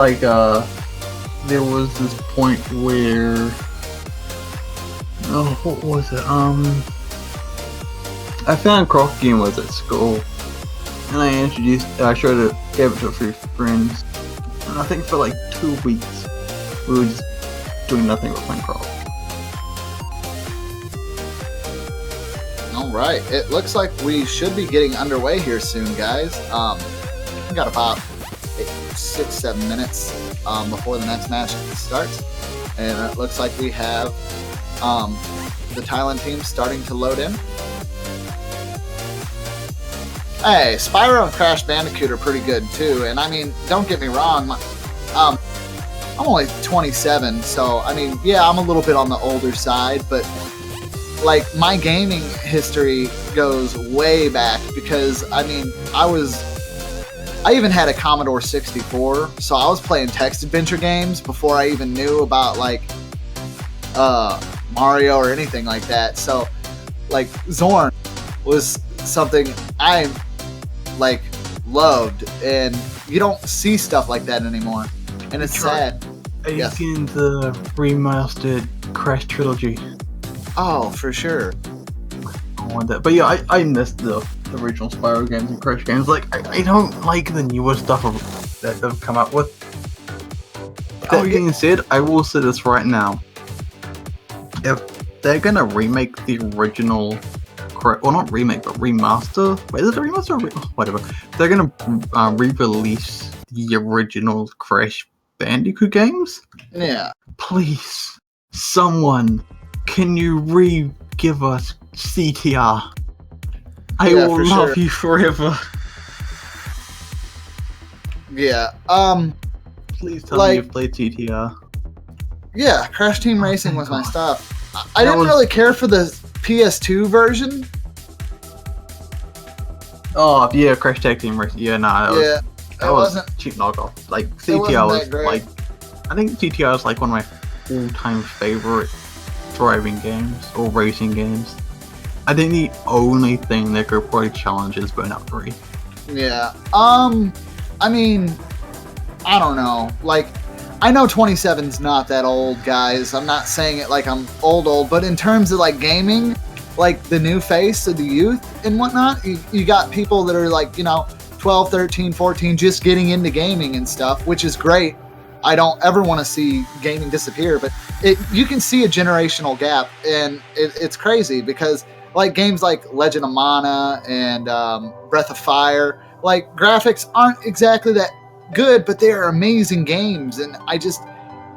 like there was this point where what was it? I found a Croc game was at school, and I gave it to a few friends, and I think for like 2 weeks we were just doing nothing but playing Croc. All right, it looks like we should be getting underway here soon, guys. We got about 6-7 minutes before the next match starts, and it looks like we have the Thailand team starting to load in. Hey, Spyro and Crash Bandicoot are pretty good too, and I mean, don't get me wrong, I'm only 27, so I mean, yeah, I'm a little bit on the older side, but like my gaming history goes way back because I mean, I even had a Commodore 64, so I was playing text adventure games before I even knew about like Mario or anything like that. So like Zorn was something I like loved, and you don't see stuff like that anymore, and it's sad. Have you seen the remastered Crash trilogy? Oh, for sure. I want that. But yeah, I missed the original Spyro games and Crash games. Like, I don't like the newer stuff that they've come up with. That being said, I will say this right now. If they're gonna remake the original, well, not remake, but remaster. Wait, is it a remaster or whatever? They're gonna re-release the original Crash Bandicoot games. Yeah. Please, someone, can you give us CTR? I will love you forever. Yeah. Please tell me you've played CTR. Yeah, Crash Team Racing was my stuff. I didn't really care for the PS2 version. Oh yeah, Crash Tag Team Racing. Yeah, nah. That wasn't cheap knockoff. Like CTR was like, I think CTR is like one of my all-time favorite driving games or racing games. I think the only thing that could probably challenge is Burnout 3. Yeah. I mean, I don't know. Like, I know 27's not that old, guys. I'm not saying it like I'm old, but in terms of like gaming, like the new face of the youth and whatnot, you got people that are like, 12, 13, 14, just getting into gaming and stuff, which is great. I don't ever want to see gaming disappear, but you can see a generational gap, and it's crazy because like games like Legend of Mana and Breath of Fire, like graphics aren't exactly that good, but they are amazing games, and I just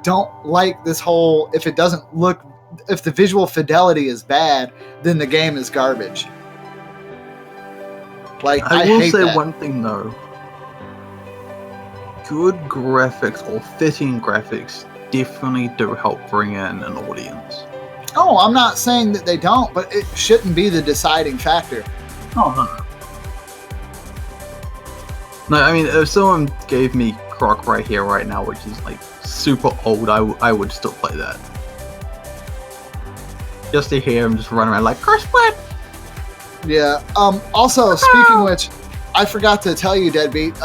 don't like this whole if the visual fidelity is bad, then the game is garbage. Like I will say one thing though. Good graphics or fitting graphics definitely do help bring in an audience. Oh, I'm not saying that they don't, but it shouldn't be the deciding factor. Oh, no. No, I mean, if someone gave me Croc right here, right now, which is like super old, I would still play that. Just to hear him just run around like, Crash Splat! Yeah, also, speaking of which, I forgot to tell you, Deadbeat,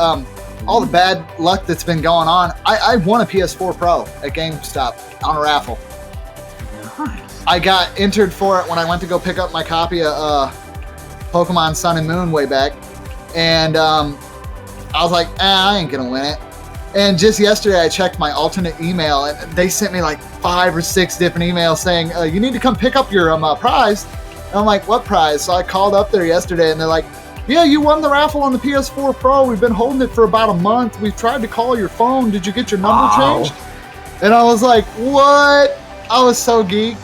all the bad luck that's been going on, I won a PS4 Pro at GameStop on a raffle. Nice. I got entered for it when I went to go pick up my copy of Pokemon Sun and Moon way back, and I was like, I ain't gonna win it. And just yesterday I checked my alternate email, and they sent me like 5 or 6 different emails saying, you need to come pick up your prize. And I'm like, what prize? So I called up there yesterday, and they're like, yeah, you won the raffle on the PS4 Pro. We've been holding it for about a month. We've tried to call your phone. Did you get your number changed? And I was like, what? I was so geeked.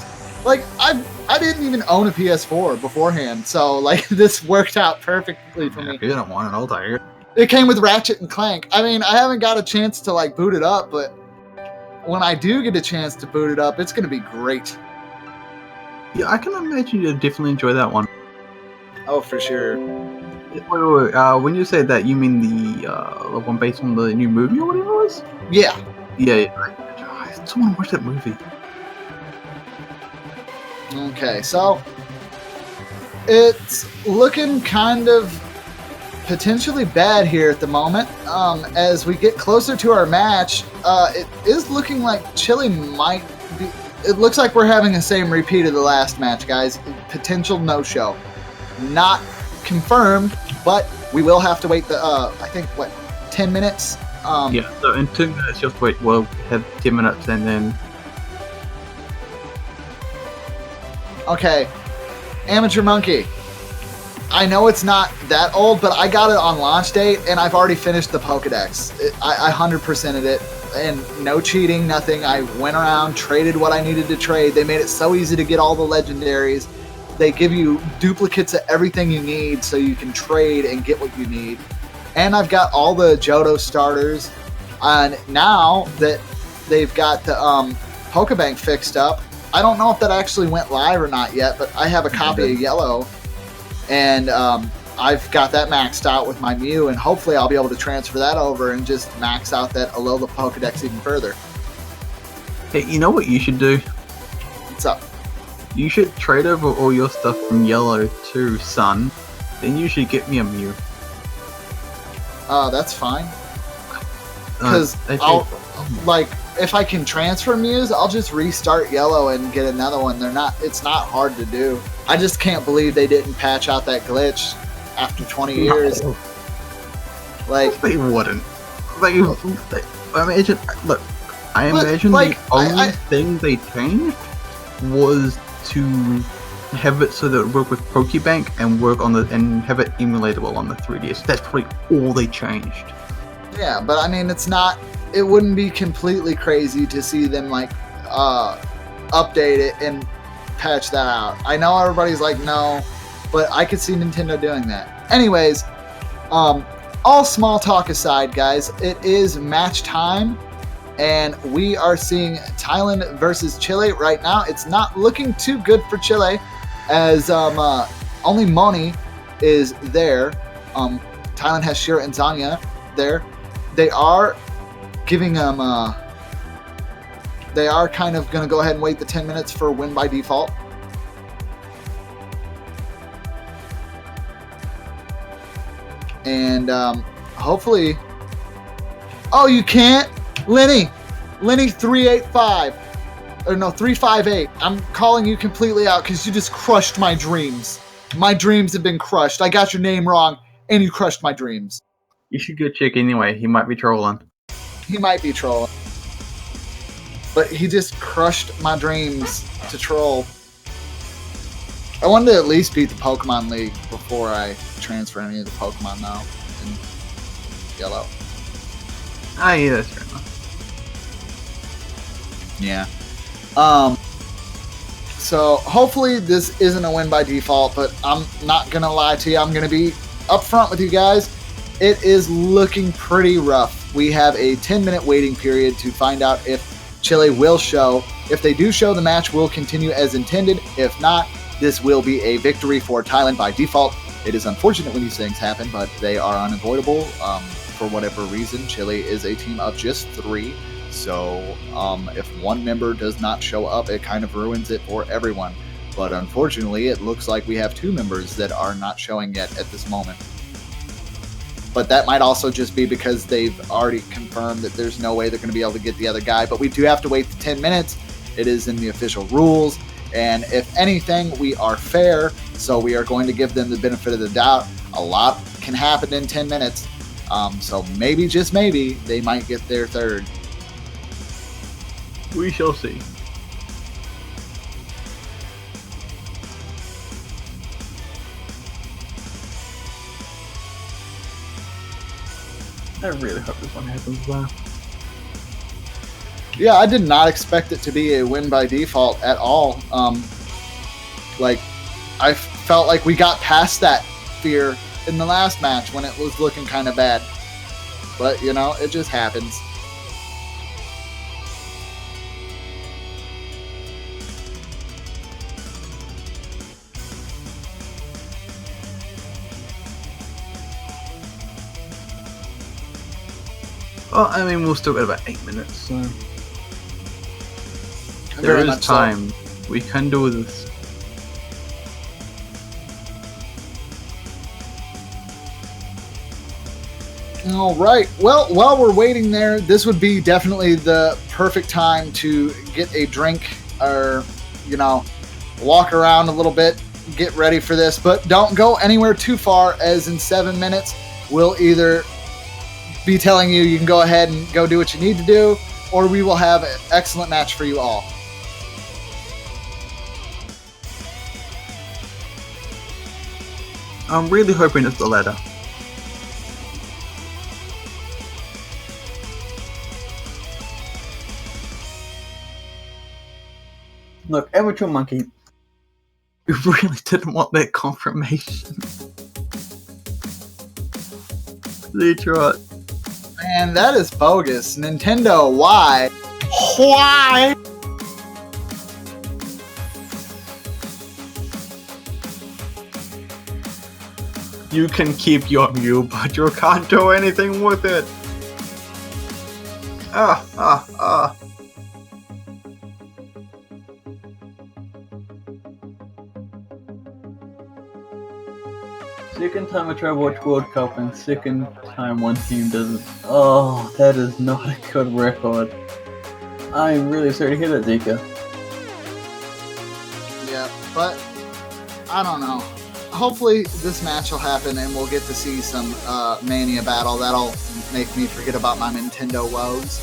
Like, I didn't even own a PS4 beforehand, so like this worked out perfectly for me. If you don't want it, I'll take it. It came with Ratchet and Clank. I mean, I haven't got a chance to like boot it up, but when I do get a chance to boot it up, it's going to be great. Yeah, I can imagine you'd definitely enjoy that one. Oh, for sure. Wait. When you say that, you mean the one based on the new movie or whatever it was? Yeah. Yeah. I just want to watch that movie. Okay, so it's looking kind of potentially bad here at the moment. As we get closer to our match, it is looking like Chile might be... It looks like we're having the same repeat of the last match, guys. Potential no-show. Not confirmed, but we will have to wait the, I think, 10 minutes? Yeah, so in 2 minutes, just wait. We'll have 10 minutes and then... Okay. Amateur Monkey. I know it's not that old, but I got it on launch date, and I've already finished the Pokedex. I 100%ed it, and no cheating, nothing. I went around, traded what I needed to trade. They made it so easy to get all the legendaries. They give you duplicates of everything you need so you can trade and get what you need. And I've got all the Johto starters. And now that they've got the Pokebank fixed up, I don't know if that actually went live or not yet, but I have a copy of Yellow. And I've got that maxed out with my Mew, and hopefully I'll be able to transfer that over and just max out that Alola Pokedex even further. Hey, you know what you should do? What's up? You should trade over all your stuff from Yellow to Sun, then you should get me a Mew. That's fine. Because I'll, like, if I can transfer Mews, I'll just restart Yellow and get another one. It's not hard to do. I just can't believe they didn't patch out that glitch after 20 years. No. Like, they wouldn't. I imagine. Look, I imagine like, the only thing they changed was to have it so that it would work with Pokebank and work on and have it emulatable on the 3DS. That's probably all they changed. Yeah, but I mean, it's not. It wouldn't be completely crazy to see them like update it and patch that out. I know everybody's like, no, but I could see Nintendo doing that. Anyways, all small talk aside, guys, it is match time, and we are seeing Thailand versus Chile right now. It's not looking too good for Chile, as only Moni is there. Thailand has Shira and Zanya there. They are giving them. They are kind of going to go ahead and wait the 10 minutes for win by default. And hopefully... Oh, you can't? Lenny 385. Or no, 358. I'm calling you completely out because you just crushed my dreams. My dreams have been crushed. I got your name wrong, and you crushed my dreams. You should go check anyway. He might be trolling. He might be trolling. But he just crushed my dreams to troll. I wanted to at least beat the Pokemon League before I transfer any of the Pokemon now in Yellow. Ah, yeah, that's fair enough. Yeah. So hopefully this isn't a win by default, but I'm not gonna lie to you. I'm gonna be upfront with you guys. It is looking pretty rough. We have a 10-minute waiting period to find out if Chile will show. If they do show, the match will continue as intended. If not, this will be a victory for Thailand by default. It is unfortunate when these things happen, but they are unavoidable. For whatever reason, Chile is a team of just 3. So if one member does not show up, it kind of ruins it for everyone. But unfortunately, it looks like we have 2 members that are not showing yet at this moment. But that might also just be because they've already confirmed that there's no way they're going to be able to get the other guy. But we do have to wait the 10 minutes. It is in the official rules. And if anything, we are fair. So we are going to give them the benefit of the doubt. A lot can happen in 10 minutes. So maybe, just maybe, they might get their third. We shall see. I really hope this one happens well. Yeah, I did not expect it to be a win by default at all. Like, I felt like we got past that fear in the last match when it was looking kind of bad. But, you know, it just happens. Well, I mean, we'll still got about 8 minutes, so... There is time. So. We can do this. All right. Well, while we're waiting there, this would be definitely the perfect time to get a drink or, walk around a little bit, get ready for this. But don't go anywhere too far, as in 7 minutes, we'll either be telling you can go ahead and go do what you need to do, or we will have an excellent match for you all. I'm really hoping it's the latter. Look, Amateur Monkey, we really didn't want that confirmation. Detroit. Man, that is bogus. Nintendo, why? Why? You can keep your Mew, but you can't do anything with it. Second time I try to watch World Cup and second time one team doesn't. Oh, that is not a good record. I'm really sorry to hear that, Zika. Yeah, but I don't know. Hopefully this match will happen and we'll get to see some Mania battle. That'll make me forget about my Nintendo woes.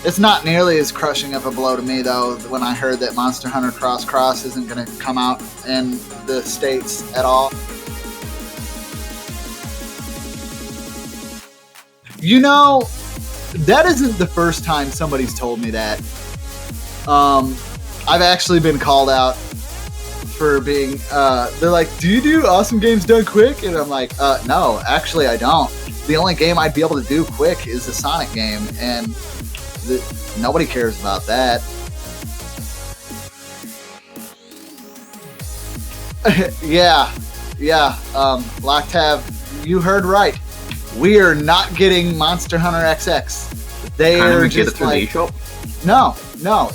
It's not nearly as crushing of a blow to me, though, when I heard that Monster Hunter Cross Cross isn't going to come out in the States at all. That isn't the first time somebody's told me that. I've actually been called out for being, they're like, do you do Awesome Games Done Quick? And I'm like, no, actually I don't. The only game I'd be able to do quick is the Sonic game, and nobody cares about that. yeah, Loctav, you heard right. We are not getting Monster Hunter XX. They are just like, no,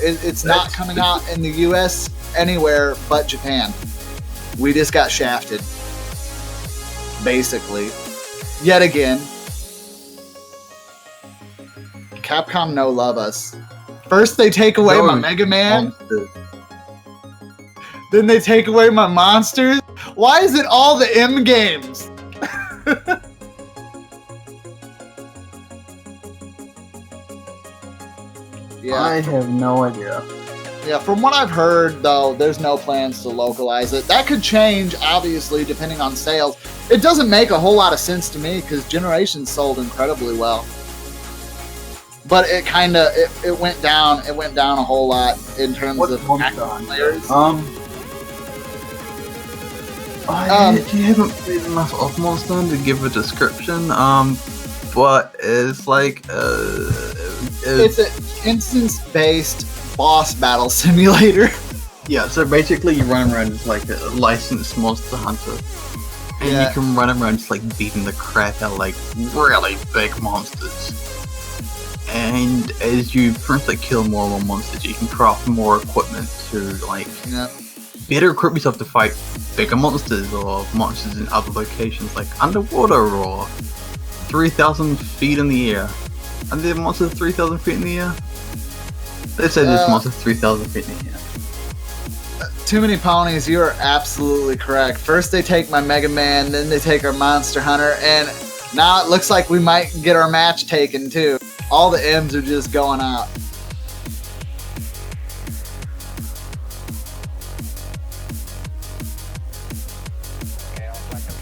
it's not coming out in the US anywhere but Japan. We just got shafted, basically. Yet again. Capcom no love us. First they take away my Mega Man. Then they take away my monsters. Why is it all the M games? Yeah, I have no idea. Yeah, from what I've heard, though, there's no plans to localize it. That could change, obviously, depending on sales. It doesn't make a whole lot of sense to me because Generations sold incredibly well. But it kind of it went down. It went down a whole lot in terms of active players. I actually haven't played enough of Monster Hunter to give a description. But it's like it's an instance-based boss battle simulator. Yeah, so basically you run around as like a licensed Monster Hunter, and you can run around just like beating the crap out of like really big monsters. And as you firstly kill more and more monsters, you can craft more equipment to like better equip yourself to fight bigger monsters or monsters in other locations like underwater or 3,000 feet in the air. Are there monsters 3,000 feet in the air? They said there's monsters 3,000 feet in the air. Too many ponies, you are absolutely correct. First they take my Mega Man, then they take our Monster Hunter, and now it looks like we might get our match taken too. All the M's are just going out.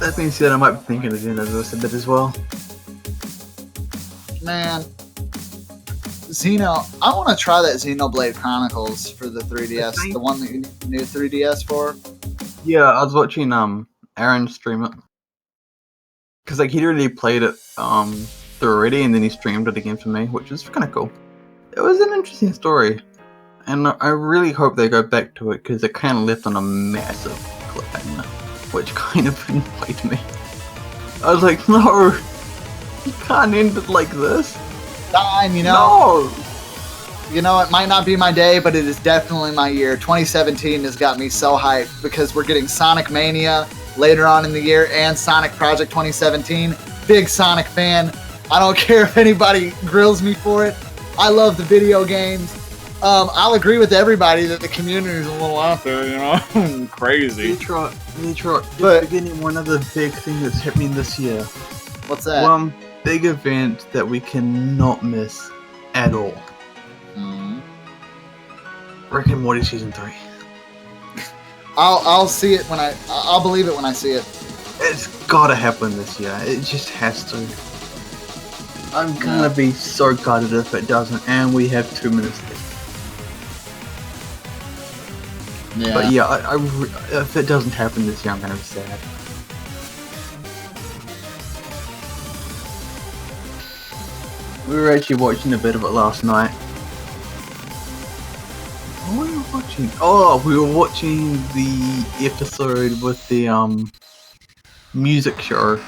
That being said, I might be thinking of doing this a bit as well. Man, Xeno, I want to try that Xenoblade Chronicles for the 3DS, the one that you need a 3DS for. Yeah, I was watching Aaron stream it. Because like he'd already played it already, and then he streamed it again for me, which was kind of cool. It was an interesting story, and I really hope they go back to it because it kind of left on a massive cliffhanger, which kind of annoyed me. I was like, no, you can't end it like this. Fine, No. You know, it might not be my day, but it is definitely my year. 2017 has got me so hyped because we're getting Sonic Mania later on in the year, and Sonic Project 2017. Big Sonic fan. I don't care if anybody grills me for it. I love the video games. I'll agree with everybody that the community is a little out there, you know, crazy. Detroit, But- beginning one other big thing that's happening this year. What's that? One big event that we cannot miss at all. Rick and Morty Season 3. I'll see it when I'll believe it when I see it. It's gotta happen this year. It just has to. I'm gonna be so gutted if it doesn't, and we have 2 minutes left. Yeah. But yeah, if it doesn't happen this year, I'm gonna be sad. We were actually watching a bit of it last night. What were we watching? Oh, we were watching the episode with the music show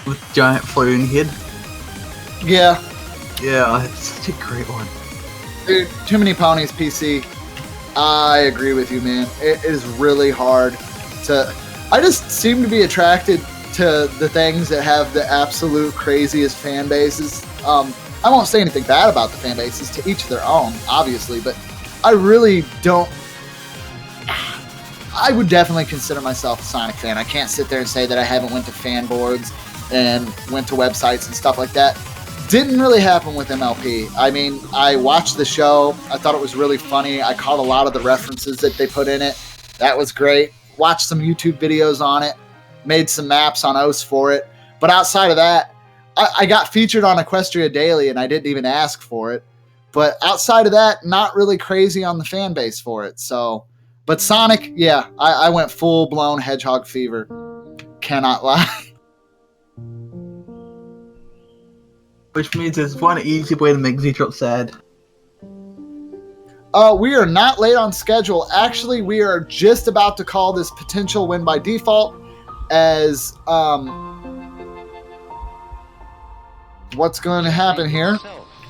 with giant floating head. Yeah. Yeah, it's such a great one. Dude, Too Many Ponies PC. I agree with you, man. It is really hard to... I just seem to be attracted to the things that have the absolute craziest fan bases. I won't say anything bad about the fan bases, to each their own, obviously, but I really don't... I would definitely consider myself a Sonic fan. I can't sit there and say that I haven't went to fan boards and went to websites and stuff like that. Didn't really happen with MLP. I mean, I watched the show. I thought it was really funny. I caught a lot of the references that they put in it. That was great. Watched some YouTube videos on it. Made some maps on OS for it. But outside of that, I got featured on Equestria Daily, and I didn't even ask for it. But outside of that, not really crazy on the fan base for it. So, but Sonic, yeah, I went full-blown Hedgehog fever. Cannot lie. Which means there's one easy way to make Z-Drop sad. We are not late on schedule. Actually, we are just about to call this potential win by default as what's going to happen here.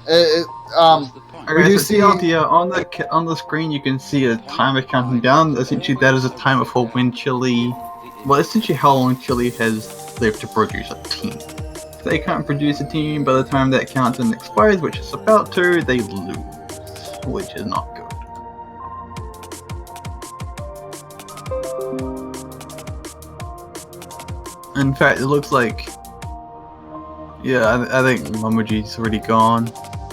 We do see on the screen you can see a timer counting down. Essentially, that is a timer for when Chile, well, essentially how long Chile has lived to produce a team. If they can't produce a team by the time that countdown expires, which is about to, they lose, which is not good. In fact, it looks like, yeah, I think Momoji's already gone,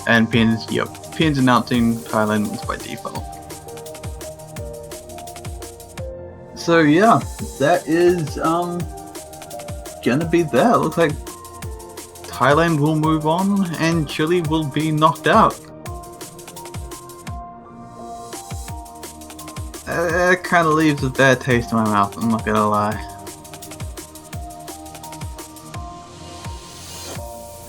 and Pin's announcing Thailand wins by default. So yeah, that is gonna be that. It looks like Thailand will move on, and Chile will be knocked out. That kind of leaves a bad taste in my mouth, I'm not gonna lie.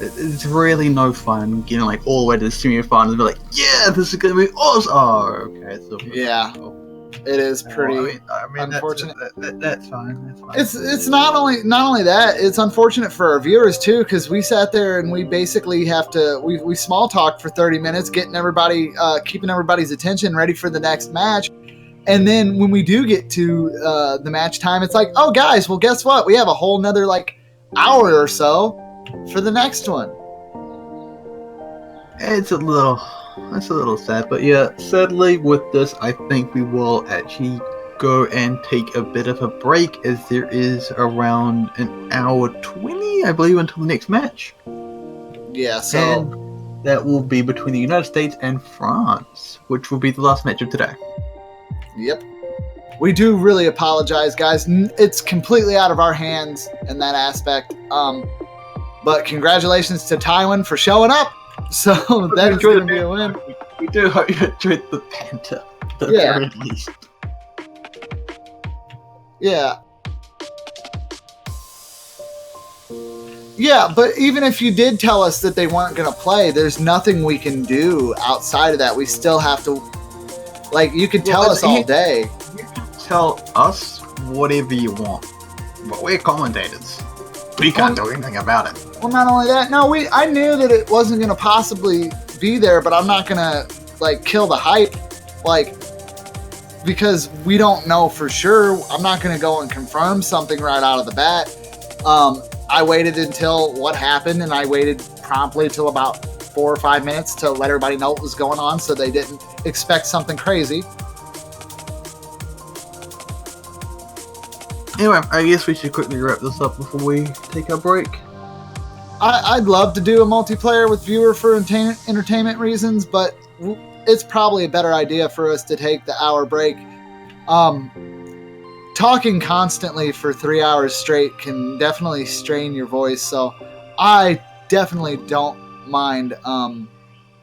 It's really no fun getting like all the way to the semi-finals and be like, yeah, this is gonna be awesome. Oh, okay. So yeah, it is pretty unfortunate. That's fine. That's fine. It's not only that, it's unfortunate for our viewers too, because we sat there and we basically have to we small talked for 30 minutes, getting everybody keeping everybody's attention ready for the next match. And then when we do get to the match time, it's like, oh guys, well guess what? We have a whole nother like hour or so for the next one. It's a little sad, but yeah, sadly with this, I think we will actually go and take a bit of a break, as there is around an hour 20, I believe, until the next match. Yeah, so and that will be between the United States and France, which will be the last match of today. Yep. We do really apologize, guys. It's completely out of our hands in that aspect. But congratulations to Taiwan for showing up. So that is going to be a win. We do hope you enjoyed the banter, at the very least. Yeah. Yeah, but even if you did tell us that they weren't going to play, there's nothing we can do outside of that. We still have to, like, you can tell us all day. You can tell us whatever you want, but we're commentators. We can't do anything about it. Well, not only that, no, I knew that it wasn't going to possibly be there, but I'm not going to, like, kill the hype. Like, because we don't know for sure. I'm not going to go and confirm something right out of the bat. I waited until what happened, and I waited promptly till about 4 or 5 minutes to let everybody know what was going on so they didn't expect something crazy. Anyway, I guess we should quickly wrap this up before we take a break. I'd love to do a multiplayer with viewer for entertainment reasons, but it's probably a better idea for us to take the hour break. Talking constantly for 3 hours straight can definitely strain your voice, so I definitely don't mind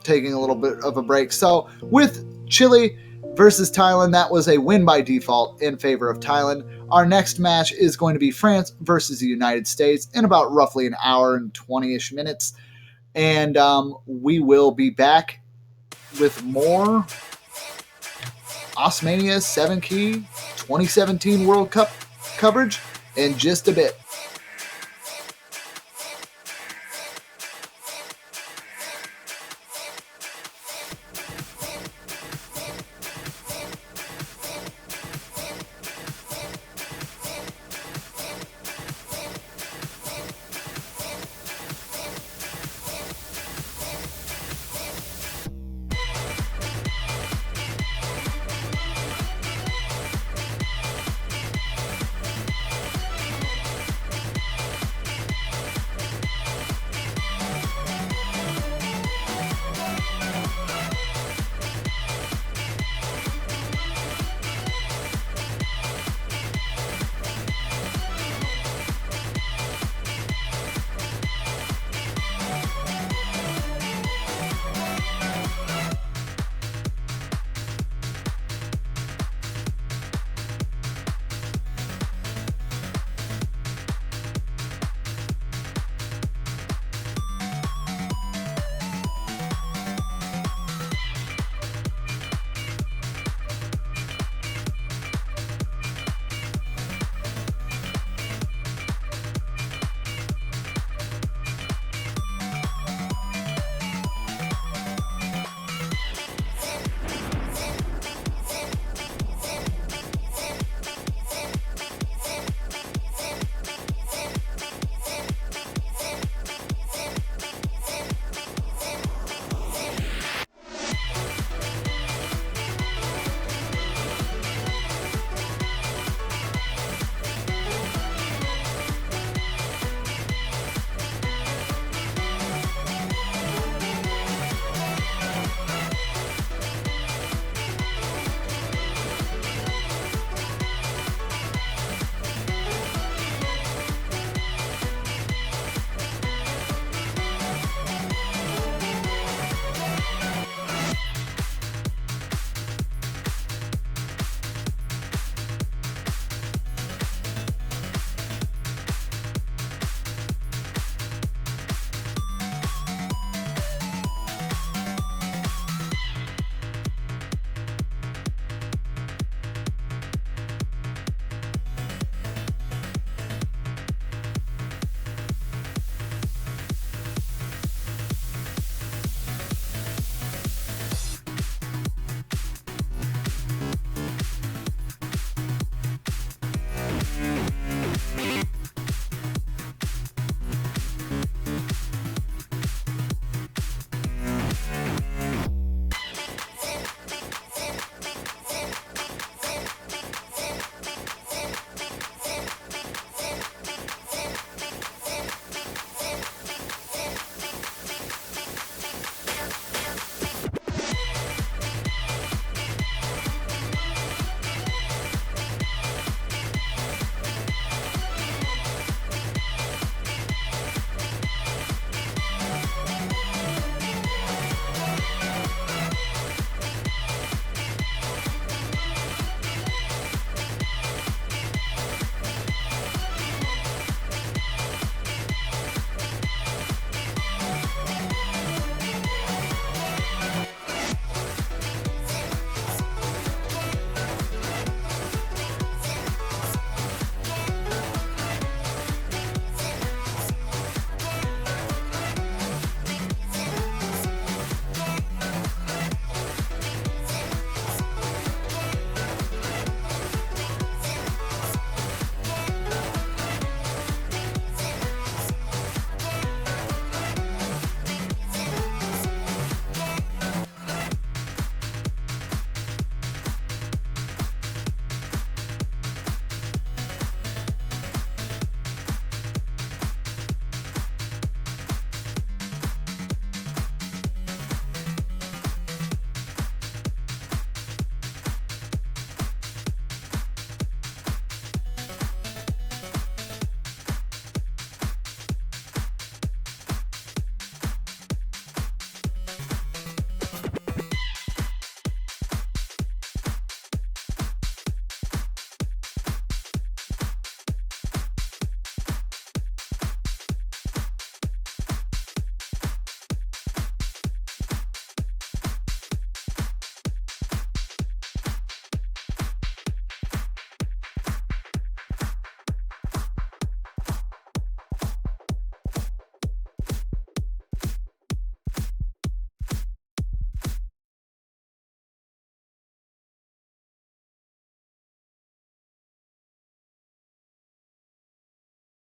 taking a little bit of a break. So with Chile versus Thailand, that was a win by default in favor of Thailand. Our next match is going to be France versus the United States in about roughly an hour and 20-ish minutes. And we will be back with more Mania 7 Key 2017 World Cup coverage in just a bit.